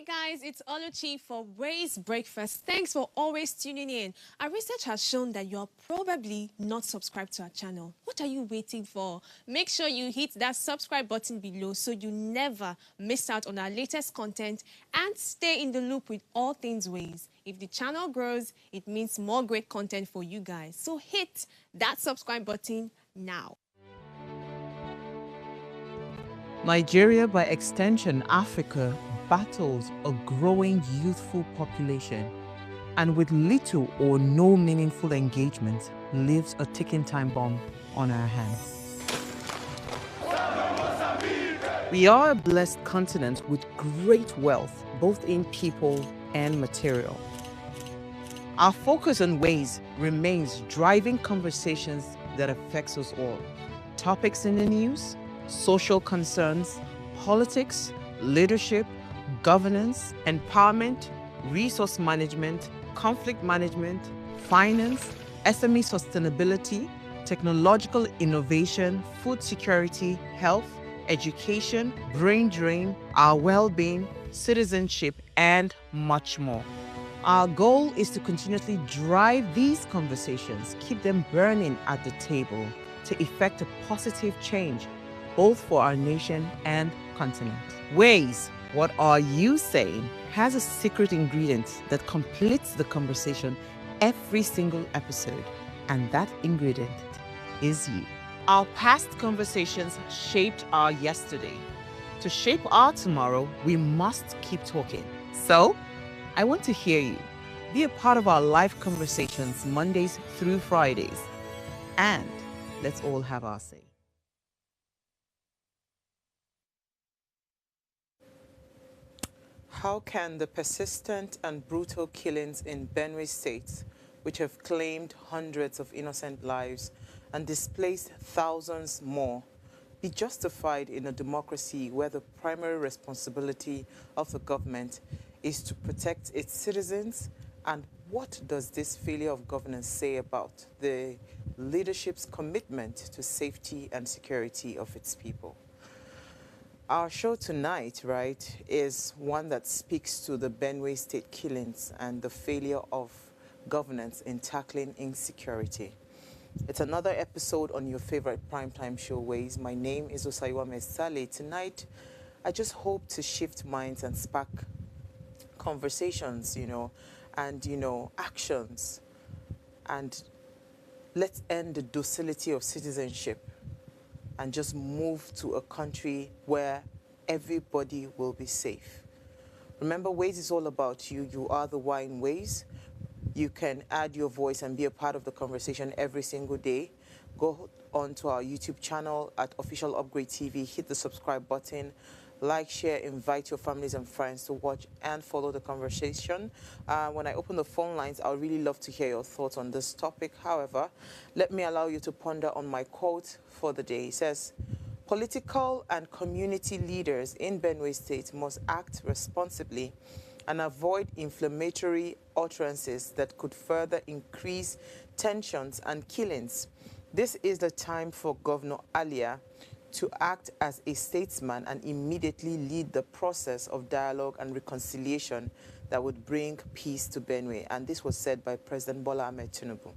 Guys, it's Oluchi for Ways Breakfast. Thanks for always tuning in. Our research has shown that you're probably not subscribed to our channel. What are you waiting for? Make sure you hit that subscribe button below so you never miss out on our latest content and stay in the loop with all things Ways. If the channel grows, it means more great content for you guys. So hit that subscribe button now. Nigeria, by extension Africa, battles a growing youthful population and with little or no meaningful engagement leaves a ticking time bomb on our hands. We are a blessed continent with great wealth, both in people and material. Our focus on ways remains driving conversations that affects us all. Topics in the news, social concerns, politics, leadership, governance, empowerment, resource management, conflict management, finance, SME sustainability, technological innovation, food security, health, education, brain drain, our well-being, citizenship, and much more. Our goal is to continuously drive these conversations, keep them burning at the table to effect a positive change, both for our nation and continent. Ways, what are you saying, has a secret ingredient that completes the conversation every single episode, and that ingredient is you. Our past conversations shaped our yesterday. To shape our tomorrow, we must keep talking. So, I want to hear you. Be a part of our live conversations Mondays through Fridays. And let's all have our say. How can the persistent and brutal killings in Benue State, which have claimed hundreds of innocent lives and displaced thousands more, be justified in a democracy where the primary responsibility of the government is to protect its citizens? And what does this failure of governance say about the leadership's commitment to safety and security of its people? Our show tonight, right, is one that speaks to the Benue State killings and the failure of governance in tackling insecurity. It's another episode on your favorite primetime show, Ways. My name is Osaiwa Mesale. Tonight, I just hope to shift minds and spark conversations, and, actions. And let's end the docility of citizenship and just move to a country where everybody will be safe. Remember, Ways is all about you. You are the why in Ways. You can add your voice and be a part of the conversation every single day. Go on to our YouTube channel at Official Upgrade TV, hit the subscribe button, like, share, invite your families and friends to watch and follow the conversation. When I open the phone lines, I would really love to hear your thoughts on this topic. However, let me allow you to ponder on my quote for the day. It says, political and community leaders in Benue State must act responsibly and avoid inflammatory utterances that could further increase tensions and killings. This is the time for Governor Alia to act as a statesman and immediately lead the process of dialogue and reconciliation that would bring peace to Benue. And this was said by President Bola Ahmed Tinubu.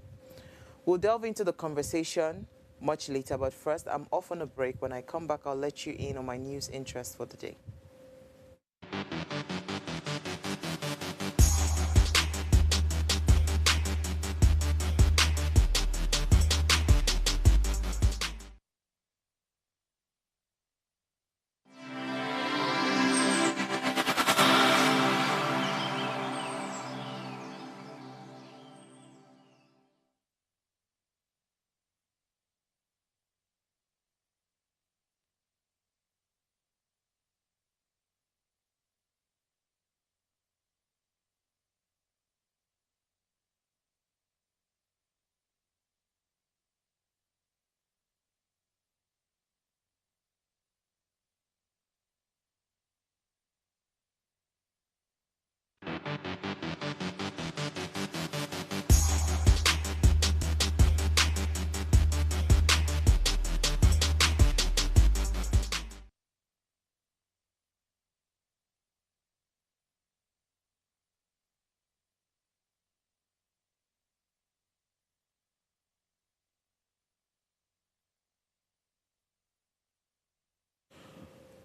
We'll delve into the conversation much later, but first, I'm off on a break. When I come back, I'll let you in on my news interest for the day.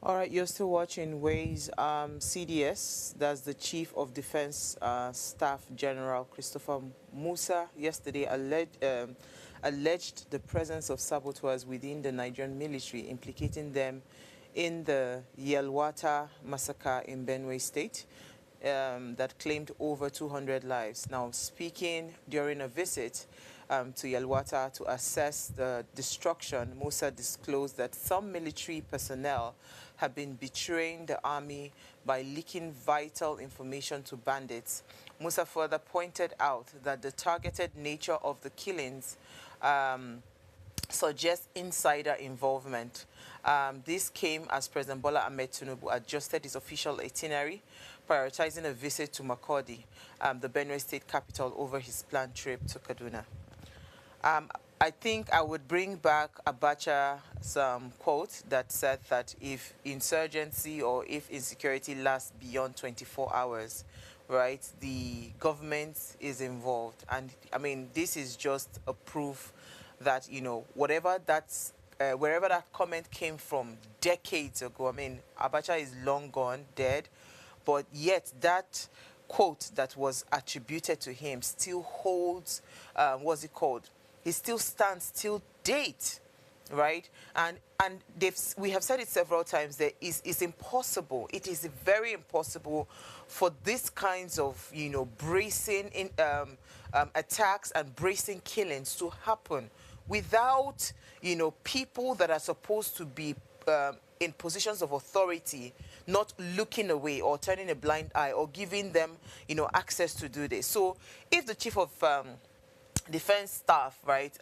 All right, you're still watching Ways. CDS, that's the Chief of Defense Staff General Christopher Musa, yesterday alleged the presence of saboteurs within the Nigerian military, implicating them in the Yelwata massacre in Benue State. That claimed over 200 lives. Now, speaking during a visit to Yelwata to assess the destruction, Musa disclosed that some military personnel have been betraying the army by leaking vital information to bandits. Musa further pointed out that the targeted nature of the killings suggests insider involvement. This came as President Bola Ahmed Tinubu adjusted his official itinerary, prioritizing a visit to Makurdi, the Benue State capital, over his planned trip to Kaduna. I think I would bring back Abacha's quote that said that if insurgency or if insecurity lasts beyond 24 hours, right, the government is involved. And I mean, this is just a proof that, you know, wherever that comment came from decades ago, I mean, Abacha is long gone, dead, but yet that quote that was attributed to him still holds, what's it called? It still stands till date, right? And we have said it several times that it's impossible. It is very impossible for these kinds of, you know, bracing attacks and bracing killings to happen without, you know, people that are supposed to be in positions of authority not looking away or turning a blind eye or giving them, you know, access to do this. So if the chief of defense staff, right,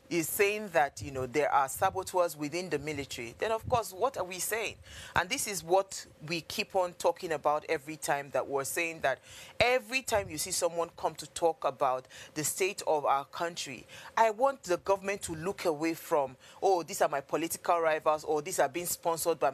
is saying that, you know, there are saboteurs within the military, then of course, what are we saying? And this is what we keep on talking about every time, that we're saying that every time you see someone come to talk about the state of our country, I want the government to look away from, oh, these are my political rivals, or these are being sponsored by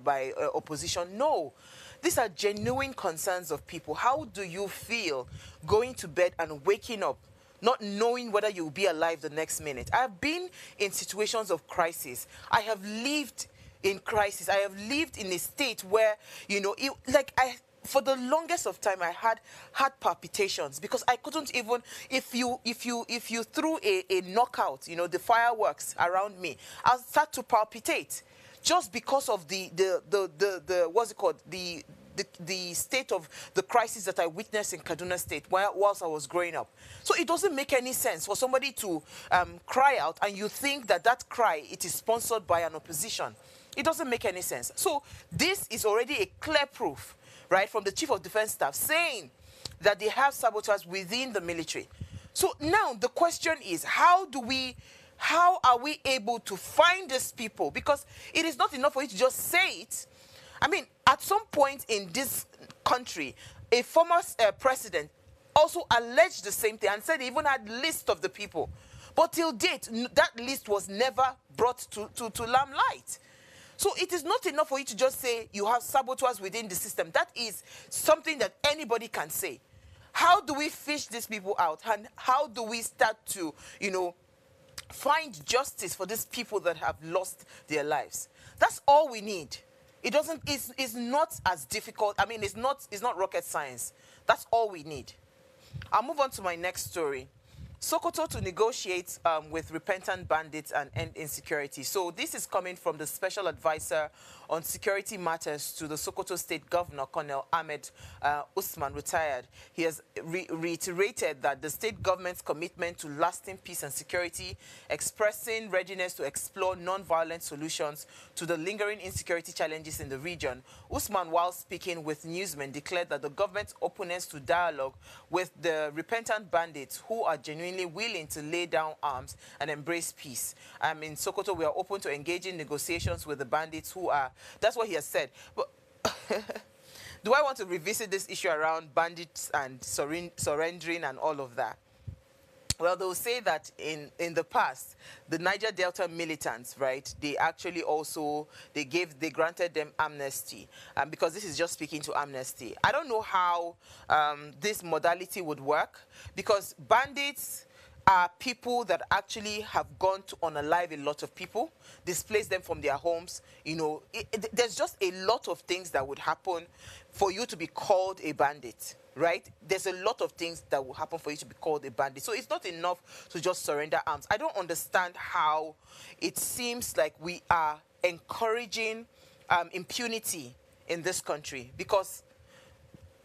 my opposition. No. These are genuine concerns of people. How do you feel going to bed and waking up not knowing whether you'll be alive the next minute? I have been in situations of crisis. I have lived in crisis. I have lived in a state where, you know, for the longest of time, I had heart palpitations because I couldn't even, if you threw a knockout, you know, the fireworks around me, I'll start to palpitate just because of the what's it called, the state of the crisis that I witnessed in Kaduna State whilst I was growing up. So it doesn't make any sense for somebody to cry out and you think that cry, it is sponsored by an opposition. It doesn't make any sense. So this is already a clear proof, right, from the Chief of Defense Staff saying that they have saboteurs within the military. So now the question is, how are we able to find these people? Because it is not enough for you to just say it. I mean, at some point in this country, a former president also alleged the same thing and said he even had a list of the people. But till date, that list was never brought to limelight. So it is not enough for you to just say you have saboteurs within the system. That is something that anybody can say. How do we fish these people out? And how do we start to, you know, find justice for these people that have lost their lives? That's all we need. It doesn't, it's not as difficult. I mean, it's not rocket science. That's all we need. I'll move on to my next story. Sokoto to negotiate with repentant bandits and end insecurity. So this is coming from the Special Advisor on Security Matters to the Sokoto State Governor, Colonel Ahmed Usman, retired. He has reiterated that the state government's commitment to lasting peace and security, expressing readiness to explore non-violent solutions to the lingering insecurity challenges in the region. Usman, while speaking with newsmen, declared that the government's openness to dialogue with the repentant bandits who are genuinely willing to lay down arms and embrace peace. In Sokoto, we are open to engaging negotiations with the bandits who are, that's what he has said. But do I want to revisit this issue around bandits and surrendering and all of that? Well, they'll say that in the past, the Niger Delta militants, right, they actually also, they granted them amnesty, because this is just speaking to amnesty. I don't know how this modality would work, because bandits are people that actually have gone to unalive a lot of people, displace them from their homes. You know, there's just a lot of things that would happen for you to be called a bandit, right? There's a lot of things that will happen for you to be called a bandit. So it's not enough to just surrender arms. I don't understand how it seems like we are encouraging impunity in this country, because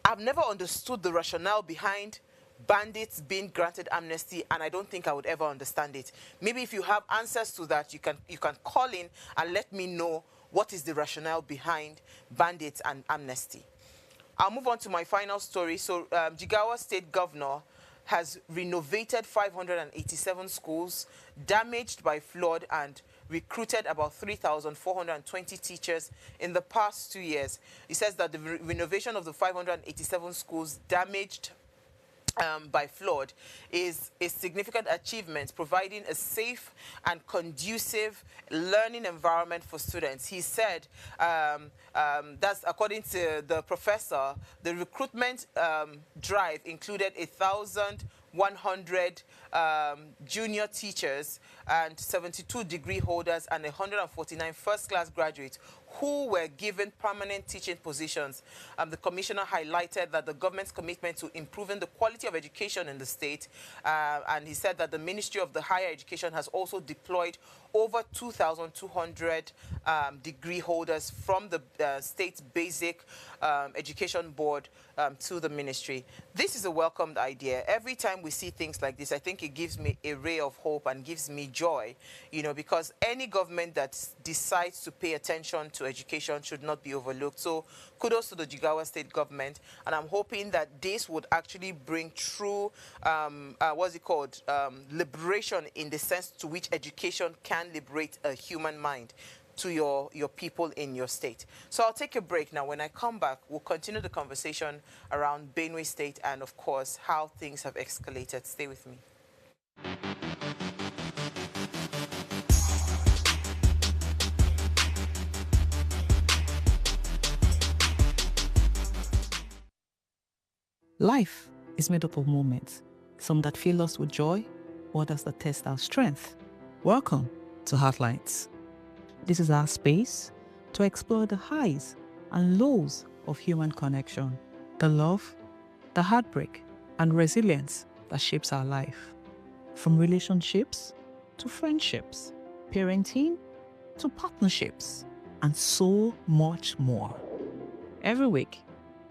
I've never understood the rationale behind bandits being granted amnesty, and I don't think I would ever understand it. Maybe if you have answers to that, you can call in and let me know what is the rationale behind bandits and amnesty. I'll move on to my final story. So Jigawa State Governor has renovated 587 schools damaged by flood and recruited about 3,420 teachers in the past 2 years. He says that the renovation of the 587 schools damaged by flood is a significant achievement, providing a safe and conducive learning environment for students. He said that's according to the professor. The recruitment drive included 1,100 junior teachers and 72 degree holders and 149 first-class graduates who were given permanent teaching positions. The commissioner highlighted that the government's commitment to improving the quality of education in the state, and he said that the Ministry of the Higher Education has also deployed over 2,200 degree holders from the state's basic education board to the ministry. This is a welcomed idea. Every time we see things like this, I think it gives me a ray of hope and gives me joy, you know, because any government that decides to pay attention to education should not be overlooked. So kudos to the Jigawa State government, and I'm hoping that this would actually bring true, liberation, in the sense to which education can liberate a human mind to your people in your state. So I'll take a break now. When I come back, we'll continue the conversation around Benue State and, of course, how things have escalated. Stay with me. Life is made up of moments, some that fill us with joy, others that test our strength. Welcome to Heartlines. This is our space to explore the highs and lows of human connection, the love, the heartbreak, and resilience that shapes our life. From relationships to friendships, parenting to partnerships, and so much more. Every week,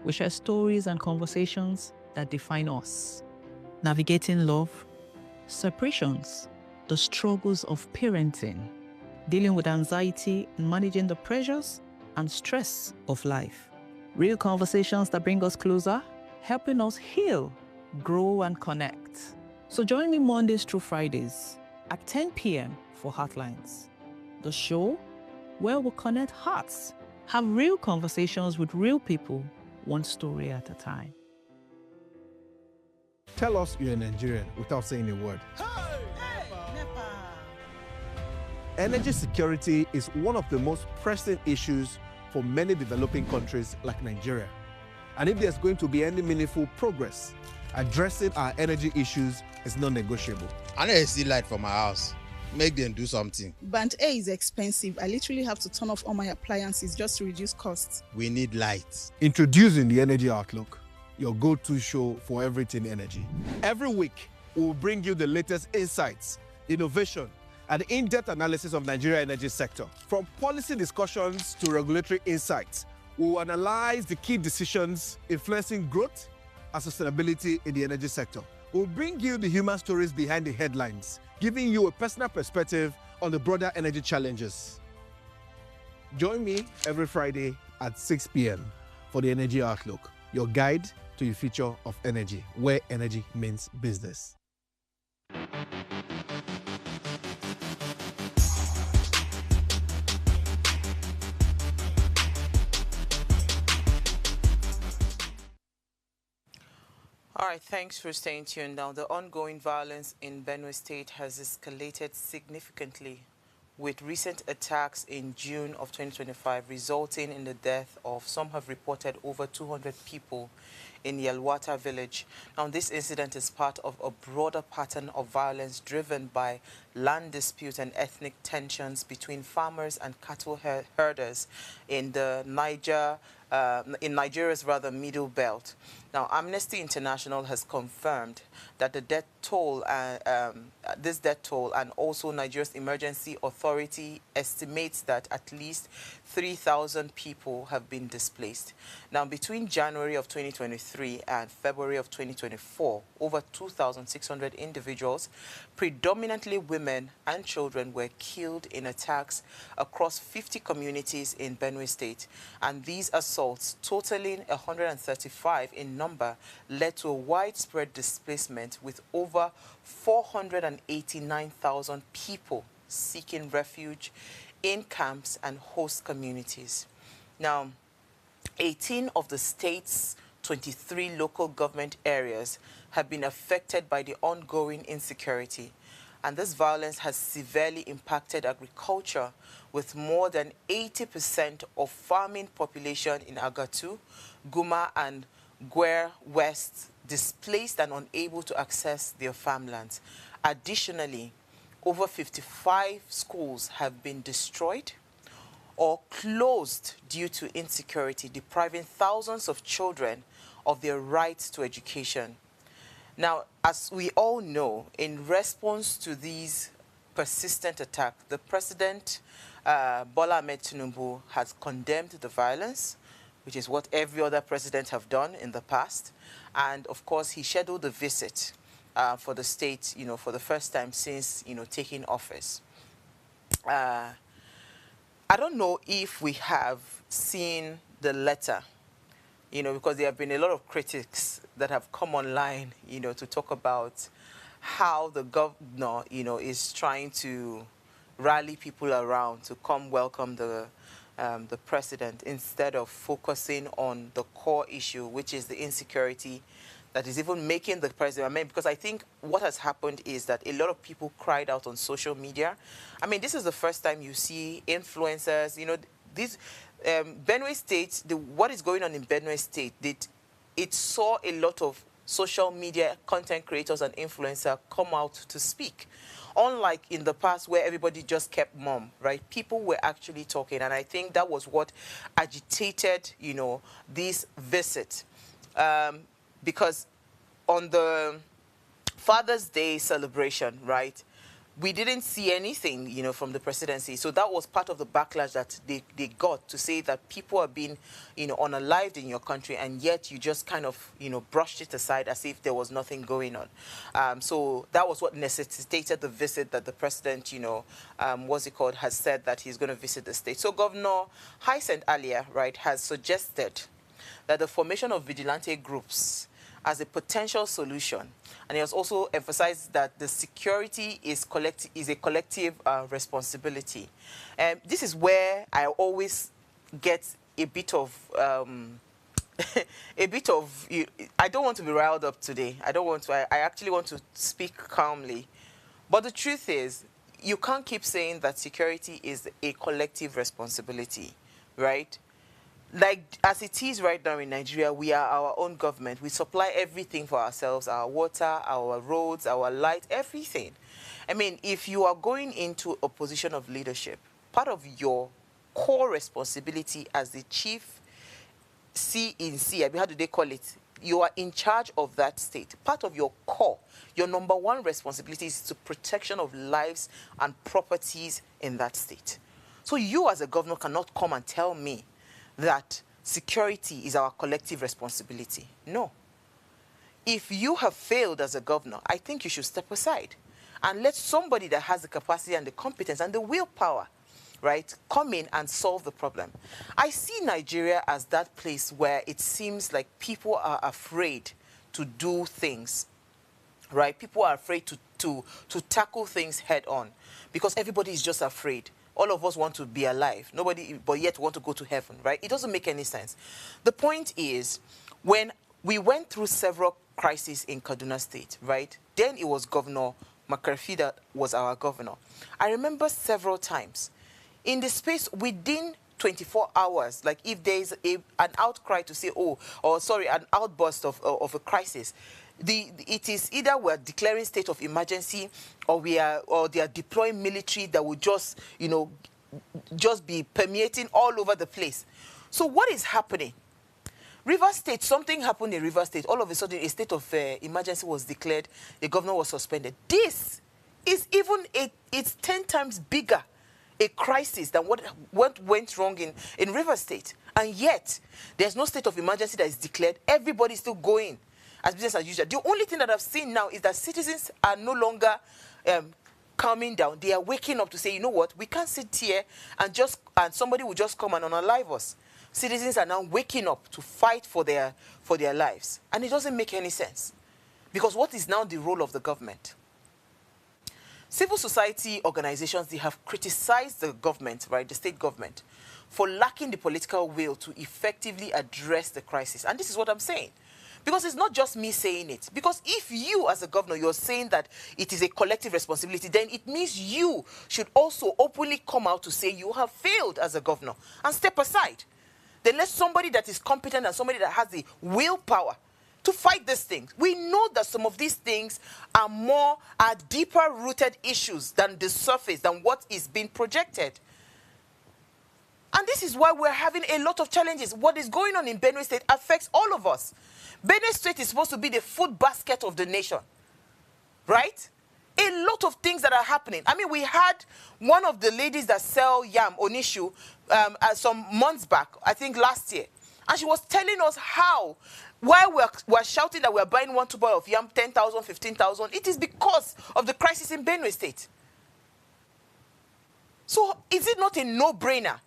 we share stories and conversations that define us, navigating love, separations, the struggles of parenting, dealing with anxiety and managing the pressures and stress of life. Real conversations that bring us closer, helping us heal, grow, and connect. So join me Mondays through Fridays at 10 p.m. for Heartlines, the show where we'll connect hearts, have real conversations with real people, one story at a time. Tell us you're a Nigerian without saying a word. Energy security is one of the most pressing issues for many developing countries like Nigeria. And if there's going to be any meaningful progress, addressing our energy issues is non-negotiable. I need to see light from my house. Make them do something. Band A is expensive. I literally have to turn off all my appliances just to reduce costs. We need light. Introducing the Energy Outlook, your go-to show for everything energy. Every week, we'll bring you the latest insights, innovation, and in-depth analysis of Nigeria's energy sector. From policy discussions to regulatory insights, we'll analyze the key decisions influencing growth and sustainability in the energy sector. We'll bring you the human stories behind the headlines, giving you a personal perspective on the broader energy challenges. Join me every Friday at 6 p.m. for the Energy Outlook, your guide to the future of energy, where energy means business. All right, thanks for staying tuned. Now, the ongoing violence in Benue State has escalated significantly, with recent attacks in June of 2025 resulting in the death of, some have reported, over 200 people in Yelwata village. Now, this incident is part of a broader pattern of violence driven by land disputes and ethnic tensions between farmers and cattle herders in the Nigeria's middle belt. Now, Amnesty International has confirmed that the death toll, this death toll, and also Nigeria's emergency authority estimates that at least 3,000 people have been displaced. Now, between January of 2023 and February of 2024, over 2,600 individuals, predominantly women and children, were killed in attacks across 50 communities in Benue State. And these assaults, totaling 135 in number, led to a widespread displacement with over 489,000 people seeking refuge in camps and host communities. Now, 18 of the state's 23 local government areas have been affected by the ongoing insecurity. And this violence has severely impacted agriculture, with more than 80% of farming population in Agatu, Guma, and Gwer West displaced and unable to access their farmlands. Additionally, over 55 schools have been destroyed or closed due to insecurity, depriving thousands of children of their rights to education. Now, as we all know, in response to these persistent attacks, the President, Bola Ahmed Tinubu, has condemned the violence, which is what every other president have done in the past. And, of course, he scheduled a visit for the state, for the first time since, taking office. I don't know if we have seen the letter, because there have been a lot of critics that have come online, to talk about how the governor, is trying to rally people around to come welcome the president, instead of focusing on the core issue, which is the insecurity that is even making the president. Because I think what has happened is that a lot of people cried out on social media. This is the first time you see influencers, this Benue State, what is going on in Benue State, it saw a lot of social media content creators and influencers come out to speak. Unlike in the past where everybody just kept mum, right? People were actually talking, and I think that was what agitated, this visit. Because on the Father's Day celebration, right, we didn't see anything, from the presidency. So that was part of the backlash that they got, to say that people are being, unalived in your country, and yet you just kind of, brushed it aside as if there was nothing going on. So that was what necessitated the visit that the president, has said that he's going to visit the state. So Governor Hyacinth Alia, right, has suggested that the formation of vigilante groups as a potential solution. And he has also emphasized that the security is a collective responsibility. This is where I always get a bit of, I don't want to be riled up today. I actually want to speak calmly. But the truth is, you can't keep saying that security is a collective responsibility, right? Like, as it is right now in Nigeria, we are our own government. We supply everything for ourselves, our water, our roads, our light, everything. If you are going into a position of leadership, part of your core responsibility as the chief C, how do they call it? You are in charge of that state. Part of your core, your number one responsibility is the protection of lives and properties in that state. So you as a governor cannot come and tell me that security is our collective responsibility. No. If you have failed as a governor, I think you should step aside and let somebody that has the capacity and the competence and the willpower, right, come in and solve the problem. I see Nigeria as that place where it seems like people are afraid to do things, right? People are afraid to tackle things head on because everybody is just afraid. All of us want to be alive, but yet want to go to heaven, right? It doesn't make any sense. The point is, when we went through several crises in Kaduna State, right? Then it was Governor McCarthy that was our governor. I remember several times in the space within 24 hours, like if there is an outcry to say, oh, or sorry, an outburst of a crisis, it is either we're declaring state of emergency or they are deploying military that will just, just be permeating all over the place. So what is happening? River State, something happened in River State. All of a sudden, a state of emergency was declared. The governor was suspended. This is it's 10 times bigger a crisis than what went wrong in River State. And yet, there's no state of emergency that is declared. Everybody's still going as business as usual. The only thing that I've seen now is that citizens are no longer calming down. They are waking up to say, you know what, we can't sit here and somebody will just come and unalive us. Citizens are now waking up to fight for their lives. And it doesn't make any sense. Because what is now the role of the government? Civil society organizations, they have criticized the government, right, the state government, for lacking the political will to effectively address the crisis. And this is what I'm saying. Because it's not just me saying it. Because if you, as a governor, you're saying that it is a collective responsibility, then it means you should also openly come out to say you have failed as a governor and step aside. Then let somebody that is competent and somebody that has the willpower to fight these things. We know that some of these things are deeper-rooted issues than the surface, than what is being projected. And this is why we're having a lot of challenges. What is going on in Benue State affects all of us. Benue State is supposed to be the food basket of the nation, right? A lot of things that are happening. I mean, we had one of the ladies that sell yam, Onishu, some months back, I think last year. And she was telling us how, while we're shouting that we're buying 1 tuber of yam, 10,000, 15,000, it is because of the crisis in Benue State. So is it not a no-brainer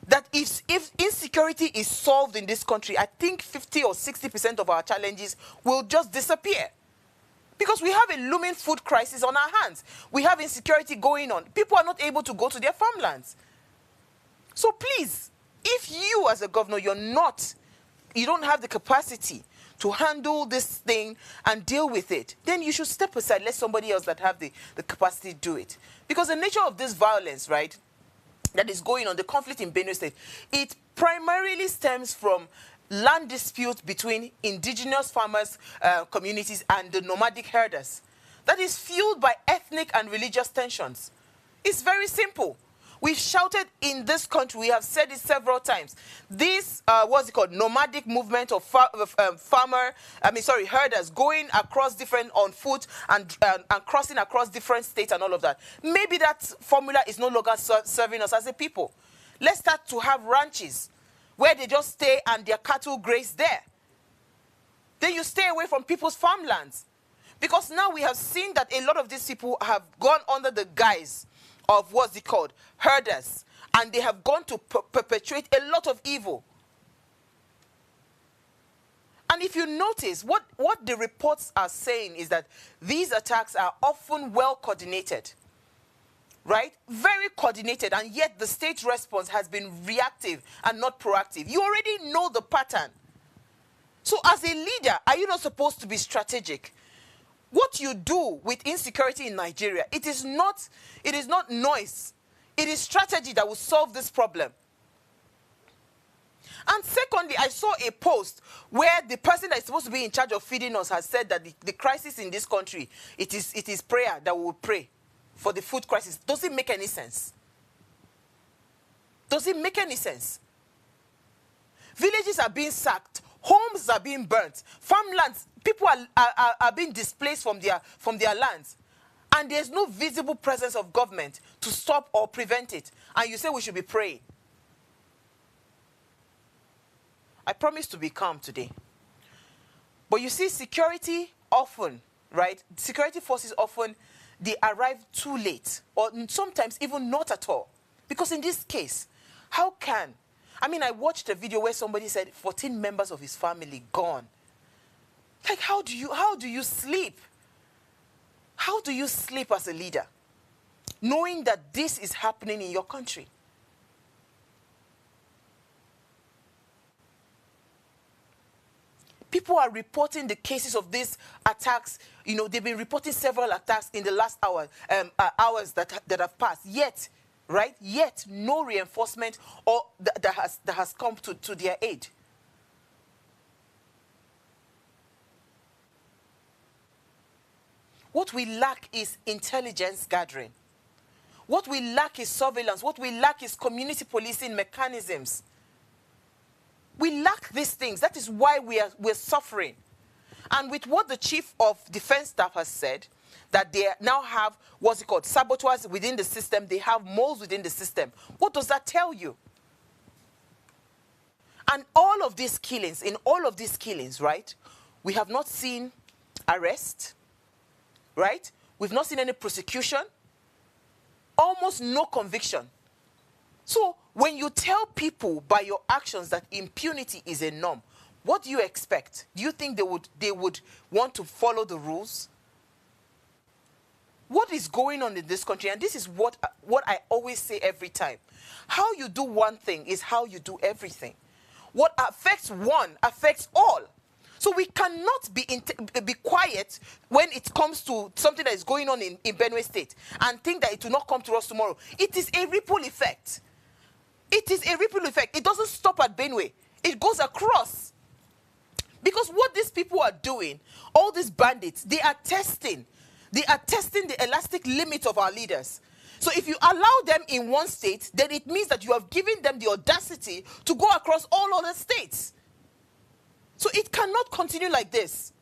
that if insecurity is solved in this country, I think 50 or 60% of our challenges will just disappear? Because we have a looming food crisis on our hands. We have insecurity going on. People are not able to go to their farmlands. So please, if you as a governor, you don't have the capacity to handle this thing and deal with it, then you should step aside, let somebody else that have the capacity do it. Because the nature of this violence, right, that is going on, the conflict in Benue State, it primarily stems from land disputes between indigenous farmers communities and the nomadic herders. That is fueled by ethnic and religious tensions. It's very simple. We've shouted in this country, we have said it several times. This, nomadic movement of herders going across on foot and crossing across different states and all of that. Maybe that formula is no longer serving us as a people. Let's start to have ranches where they just stay and their cattle graze there. Then you stay away from people's farmlands. Because now we have seen that a lot of these people have gone under the guise of herders. And they have gone to perpetuate a lot of evil. And if you notice, what the reports are saying is that these attacks are often well coordinated. Right? Very coordinated, and yet the state response has been reactive and not proactive. You already know the pattern. So as a leader, are you not supposed to be strategic? What you do with insecurity in Nigeria, it is not noise. It is strategy that will solve this problem. And secondly, I saw a post where the person that is supposed to be in charge of feeding us has said that the crisis in this country, it is prayer that we will pray for the food crisis. Does it make any sense? Does it make any sense? Villages are being sacked. Homes are being burnt. Farmlands, people are being displaced from their lands. And there's no visible presence of government to stop or prevent it. And you say we should be praying. I promise to be calm today. But you see, security often, right? Security forces often, they arrive too late, or sometimes even not at all. Because in this case, how can... I mean, I watched a video where somebody said 14 members of his family gone. Like, how do you sleep? How do you sleep as a leader, knowing that this is happening in your country? People are reporting the cases of these attacks. You know, they've been reporting several attacks in the last hours that have passed. Yet, right? Yet no reinforcement or that has come to their aid. What we lack is intelligence gathering. What we lack is surveillance. What we lack is community policing mechanisms. We lack these things. That is why we're suffering. And with what the Chief of Defense Staff has said, that they now have, what's it called, saboteurs within the system, they have moles within the system. What does that tell you? And all of these killings, in all of these killings, right, we have not seen arrest, right? We've not seen any prosecution, almost no conviction. So when you tell people by your actions that impunity is a norm, what do you expect? Do you think they would want to follow the rules? What is going on in this country, and this is what I always say every time, how you do one thing is how you do everything. What affects one affects all. So we cannot be quiet when it comes to something that is going on in Benue State and think that it will not come to us tomorrow. It is a ripple effect. It is a ripple effect. It doesn't stop at Benue. It goes across. Because what these people are doing, all these bandits, they are testing the elastic limit of our leaders. So if you allow them in one state, then it means that you have given them the audacity to go across all other states. So it cannot continue like this.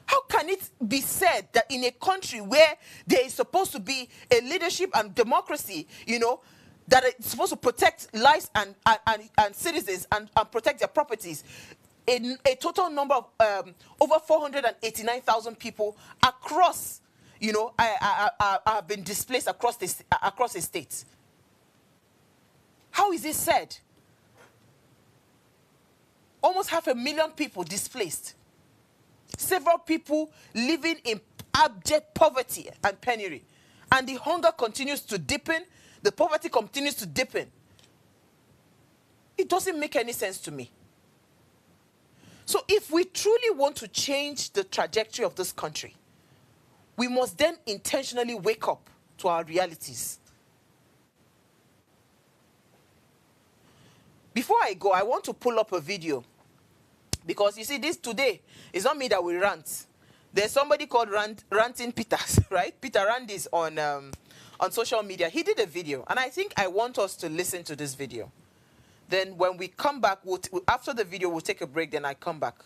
How can it be said that in a country where there is supposed to be a leadership and democracy, you know, that it's supposed to protect lives and citizens and protect their properties, a total number of over 489,000 people across, you know, have been displaced across the states? How is it said? Almost 500,000 people displaced. Several people living in abject poverty and penury. And the hunger continues to deepen. The poverty continues to deepen. It doesn't make any sense to me. So if we truly want to change the trajectory of this country, we must then intentionally wake up to our realities. Before I go, I want to pull up a video. Because you see, this today is not me that will rant. There's somebody called Ranting Peters, right? Peter Randis on social media. He did a video, and I think I want us to listen to this video. Then when we come back, after the video, we'll take a break, then I come back.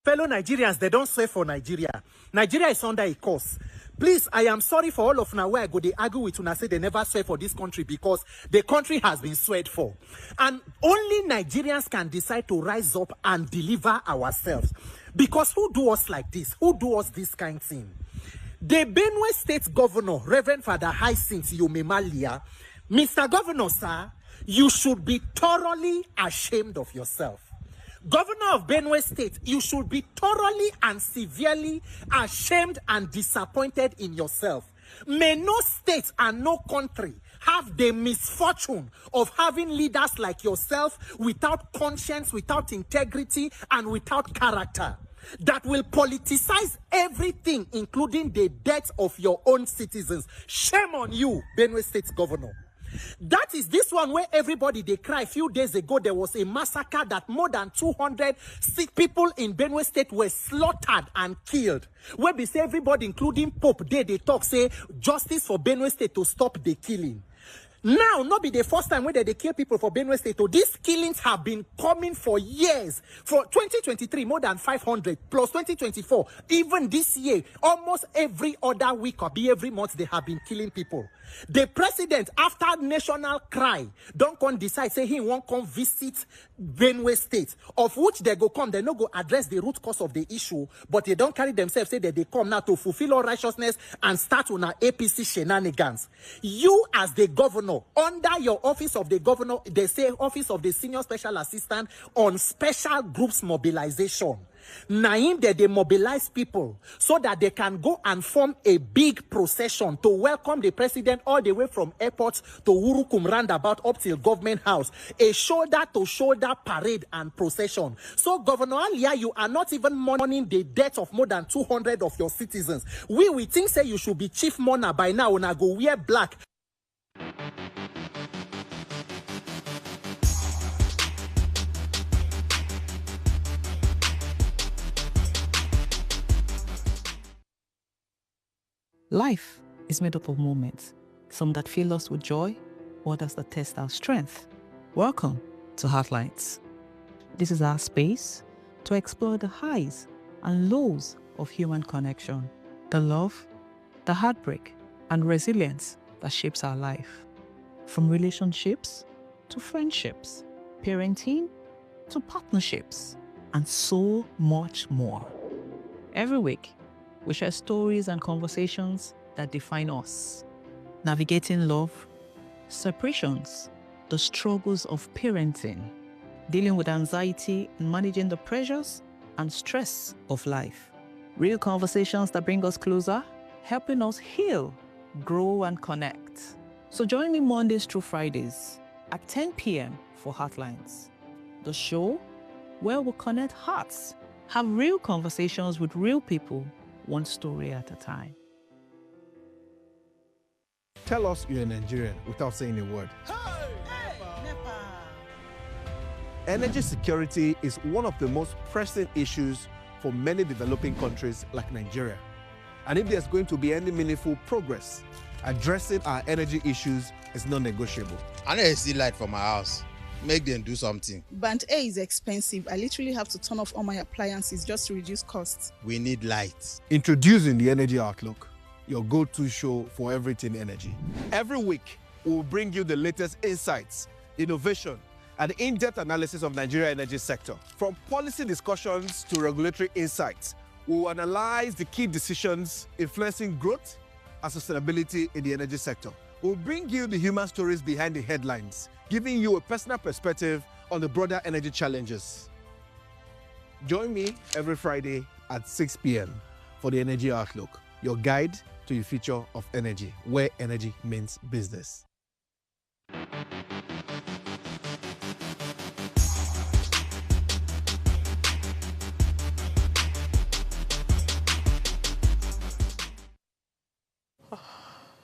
Fellow Nigerians, they don't swear for Nigeria. Nigeria is under a curse. Please, I am sorry for all of now where I go, they argue with una say they never swear for this country because the country has been sweared for. And only Nigerians can decide to rise up and deliver ourselves. Because who do us like this? Who do us this kind of thing? The Benue State Governor, Reverend Father Hyacinth Yomemalia, Mr. Governor, sir, you should be thoroughly ashamed of yourself. Governor of Benue State, you should be thoroughly and severely ashamed and disappointed in yourself. May no state and no country have the misfortune of having leaders like yourself without conscience, without integrity, and without character, that will politicize everything, including the death of your own citizens. Shame on you, Benue State Governor. That is this one where everybody, they cry. A few days ago, there was a massacre that more than 200 sick people in Benue State were slaughtered and killed. Where we say everybody, including Pope, they talk, say, justice for Benue State to stop the killing. Now, not be the first time where they kill people for Benue State. So these killings have been coming for years. For 2023, more than 500, plus 2024, even this year, almost every other week or every month, they have been killing people. The president, after national cry, don't come decide, say he won't come visit Benue State, of which they go come, they no go address the root cause of the issue, but they don't carry themselves, say that they come now to fulfill all righteousness and start on our APC shenanigans. You as the governor, under your office of the governor, they say office of the senior special assistant on special groups mobilization. Naim they mobilize people so that they can go and form a big procession to welcome the president all the way from airport to Urukum roundabout up till government house. A shoulder-to-shoulder parade and procession. So, Governor Alia, you are not even mourning the death of more than 200 of your citizens. We think say you should be chief mourner by now when I go wear black. Life is made up of moments, some that fill us with joy, others that test our strength. Welcome to Heartlines. This is our space to explore the highs and lows of human connection, the love, the heartbreak, and resilience that shapes our life. From relationships to friendships, parenting to partnerships, and so much more. Every week, we share stories and conversations that define us, navigating love, separations, the struggles of parenting, dealing with anxiety and managing the pressures and stress of life. Real conversations that bring us closer, helping us heal, grow, and connect. So join me Mondays through Fridays at 10 p.m. for Heartlines, the show where we connect hearts, have real conversations with real people, one story at a time. Tell us you're a Nigerian without saying a word. Energy security is one of the most pressing issues for many developing countries like Nigeria. And if there's going to be any meaningful progress, addressing our energy issues is non-negotiable. I need to see light for my house. Make them do something. Band A is expensive. I literally have to turn off all my appliances just to reduce costs. We need light. Introducing the Energy Outlook, your go-to show for everything energy. Every week, we'll bring you the latest insights, innovation, and in-depth analysis of Nigeria's energy sector. From policy discussions to regulatory insights, we'll analyze the key decisions influencing growth and sustainability in the energy sector. We'll bring you the human stories behind the headlines, giving you a personal perspective on the broader energy challenges. Join me every Friday at 6 p.m. for the Energy Outlook, your guide to the future of energy, where energy means business.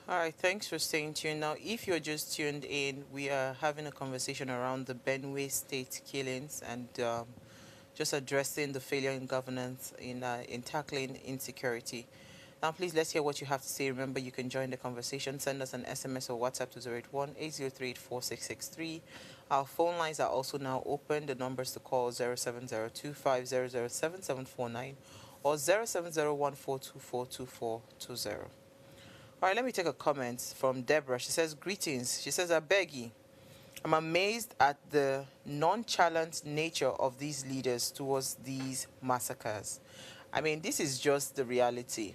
All right, thanks for staying tuned. Now, if you're just tuned in, we are having a conversation around the Benue state killings and just addressing the failure in governance in tackling insecurity. Now, please, let's hear what you have to say. Remember, you can join the conversation. Send us an SMS or WhatsApp to 081-803-4663. Our phone lines are also now open. The numbers to call 07025007749 or 07014242420. All right, let me take a comment from Deborah. She says, greetings. She says, I beg you, I'm amazed at the nonchalant nature of these leaders towards these massacres. I mean, this is just the reality,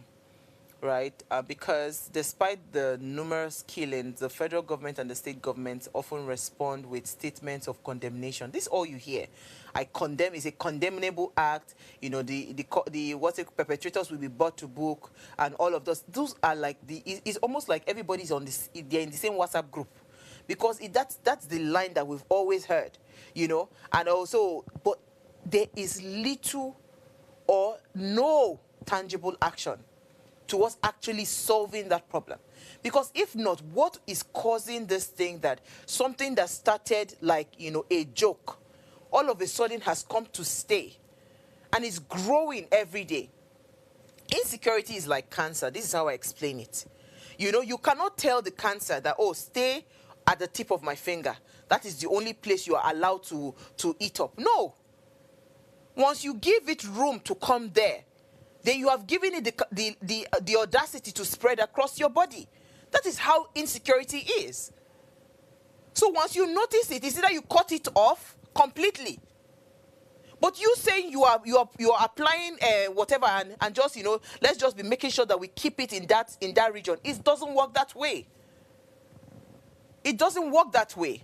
right? Because despite the numerous killings, the federal government and the state governments often respond with statements of condemnation. This is all you hear. I condemn, is a condemnable act. You know, the perpetrators will be brought to book and all of those. Those are like it's almost like everybody's on this. They're in the same WhatsApp group, because that's the line that we've always heard. You know, and also, but there is little or no tangible action towards actually solving that problem. Because if not, what is causing this thing that something that started like, you know, a joke, all of a sudden has come to stay and is growing every day? Insecurity is like cancer. This is how I explain it. You know, you cannot tell the cancer that, oh, stay at the tip of my finger. That is the only place you are allowed to eat up. No. Once you give it room to come there, then you have given it the audacity to spread across your body. That is how insecurity is. So once you notice it, it's either you cut it off completely. But you saying you are applying whatever and just, you know, let's just be making sure that we keep it in that region. It doesn't work that way. It doesn't work that way.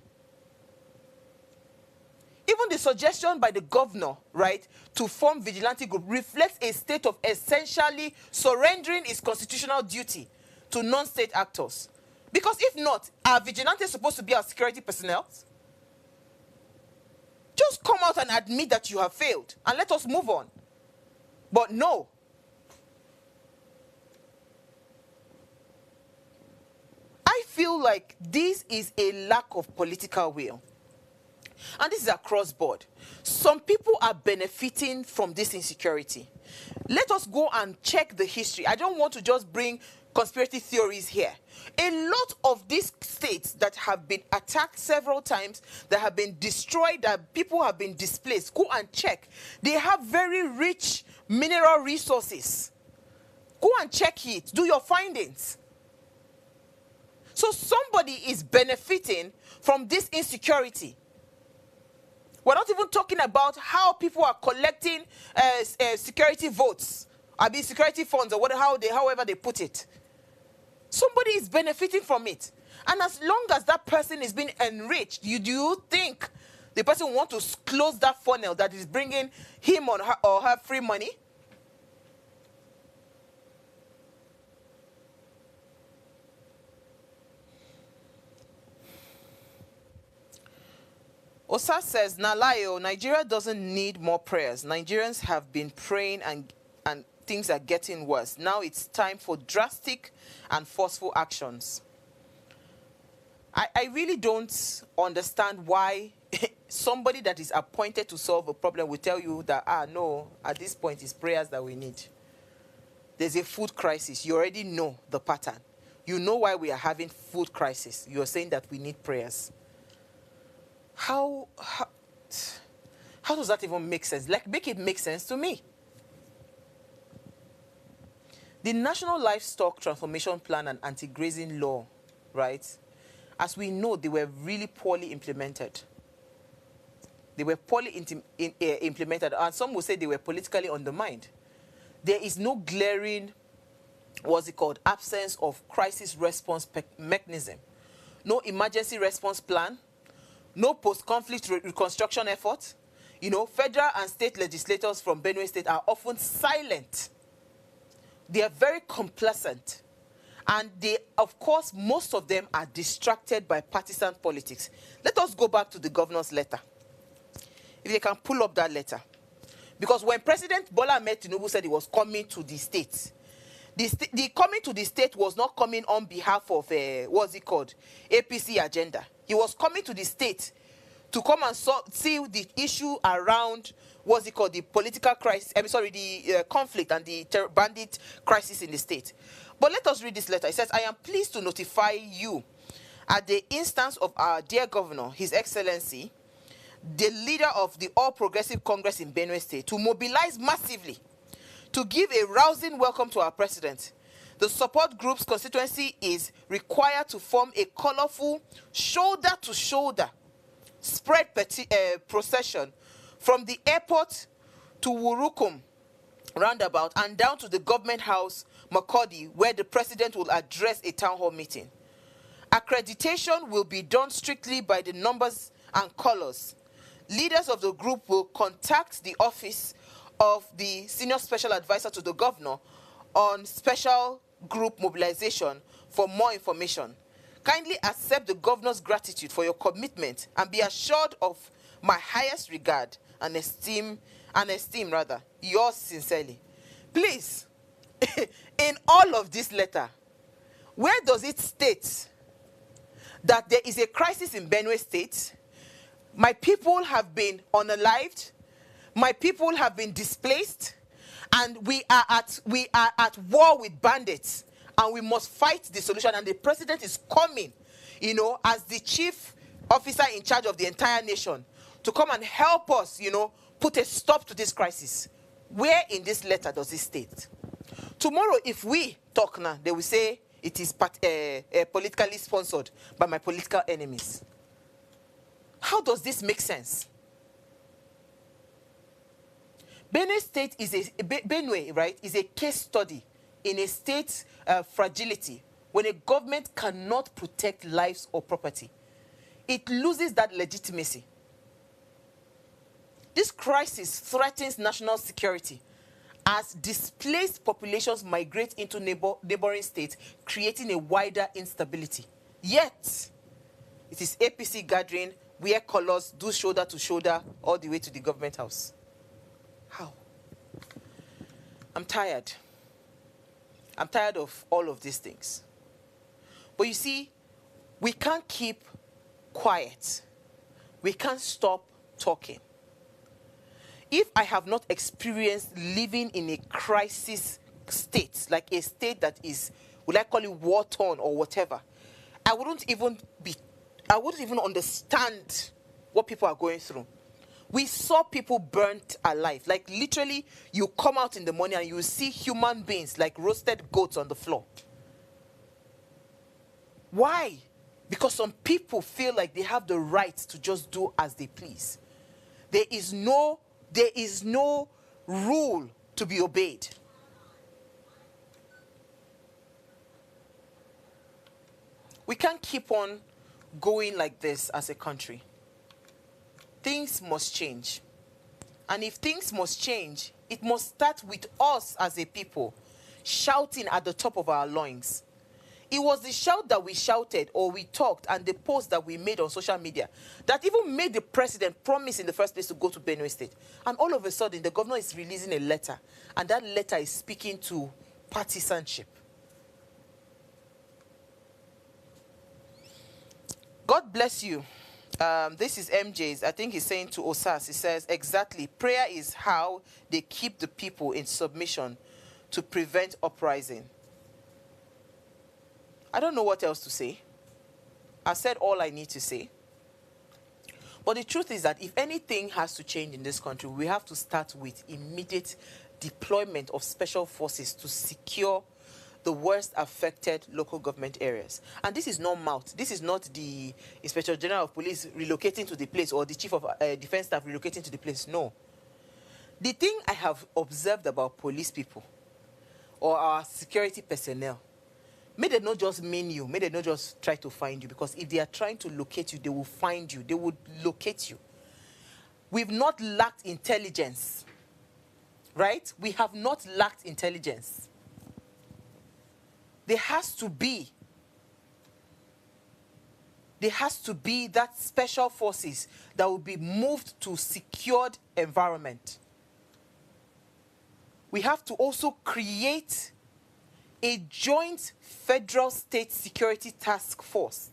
Even the suggestion by the governor, right, to form vigilante group reflects a state of essentially surrendering its constitutional duty to non-state actors. Because if not, are vigilantes supposed to be our security personnel? Just come out and admit that you have failed and let us move on. But no. I feel like this is a lack of political will. And this is across board. Some people are benefiting from this insecurity. Let us go and check the history. I don't want to just bring conspiracy theories here. A lot of these states that have been attacked several times, that have been destroyed, that people have been displaced, go and check. They have very rich mineral resources. Go and check it. Do your findings. So somebody is benefiting from this insecurity. We're not even talking about how people are collecting security votes, I mean security funds, or however they put it. Somebody is benefiting from it. And as long as that person is being enriched, do you think the person will want to close that funnel that is bringing him or her free money? Osa says, Nalayo, Nigeria doesn't need more prayers. Nigerians have been praying and things are getting worse. Now it's time for drastic and forceful actions. I really don't understand why somebody that is appointed to solve a problem will tell you that, no, at this point it's prayers that we need. There's a food crisis. You already know the pattern. You know why we are having food crisis. You're saying that we need prayers. How does that even make sense? Like, make it make sense to me. The National Livestock Transformation Plan and Anti-Grazing Law, right? As we know, they were really poorly implemented. They were poorly implemented, and some will say they were politically undermined. There is no glaring, absence of crisis response mechanism. No emergency response plan. No post-conflict reconstruction effort. You know, federal and state legislators from Benue State are often silent. They are very complacent. And they, of course, most of them are distracted by partisan politics. Let us go back to the governor's letter. If they can pull up that letter. Because when President Bola Ahmed Tinubu said he was coming to the state, the coming to the state was not coming on behalf of, APC agenda. He was coming to the state to come and see the issue around, the political crisis, the conflict and the bandit crisis in the state. But let us read this letter. It says, I am pleased to notify you at the instance of our dear governor, His Excellency, the leader of the All Progressive Congress in Benue State, to mobilize massively to give a rousing welcome to our president. The support group's constituency is required to form a colorful, shoulder-to-shoulder spread procession from the airport to Wurukum roundabout and down to the government house, Makodi, where the president will address a town hall meeting. Accreditation will be done strictly by the numbers and colors. Leaders of the group will contact the office of the senior special advisor to the governor on special group mobilization for more information. Kindly accept the governor's gratitude for your commitment and be assured of my highest regard and esteem, yours sincerely. Please, in all of this letter, where does it state that there is a crisis in Benue State? My people have been unalived. My people have been displaced. And we are at war with bandits. And we must fight the solution. And the president is coming, as the chief officer in charge of the entire nation to come and help us, put a stop to this crisis. Where in this letter does it state? Tomorrow, if we talk now, they will say it is politically sponsored by my political enemies. How does this make sense? Benue State Benue, right, is a case study in a state fragility when a government cannot protect lives or property. It loses that legitimacy. This crisis threatens national security as displaced populations migrate into neighboring states, creating a wider instability. Yet, it is APC gathering, wear colors, do shoulder to shoulder, all the way to the government house. How? I'm tired. I'm tired of all of these things. But you see, we can't keep quiet. We can't stop talking. If I have not experienced living in a crisis state, like a state that is, would I call it war-torn or whatever, I wouldn't even understand what people are going through. We saw people burnt alive. Like literally, you come out in the morning and you see human beings like roasted goats on the floor. Why? Because some people feel like they have the right to just do as they please. There is no rule to be obeyed. We can't keep on going like this as a country. Things must change. And if things must change, it must start with us as a people shouting at the top of our lungs. It was the shout that we shouted or we talked and the post that we made on social media that even made the president promise in the first place to go to Benue State. And all of a sudden, the governor is releasing a letter. And that letter is speaking to partisanship. God bless you. This is MJ's. I think he's saying to Osas, he says, exactly, prayer is how they keep the people in submission to prevent uprising. I don't know what else to say. I said all I need to say. But the truth is that if anything has to change in this country, we have to start with immediate deployment of special forces to secure the worst affected local government areas. And this is not mouth. This is not the Inspector General of Police relocating to the place or the Chief of Defense Staff relocating to the place. No. The thing I have observed about police people or our security personnel, may they not just mean you, may they not just try to find you, because if they are trying to locate you, they will find you, they will locate you. We've not lacked intelligence, right? We have not lacked intelligence. There has to be that special forces that will be moved to secured environment. We have to also create a joint federal state security task force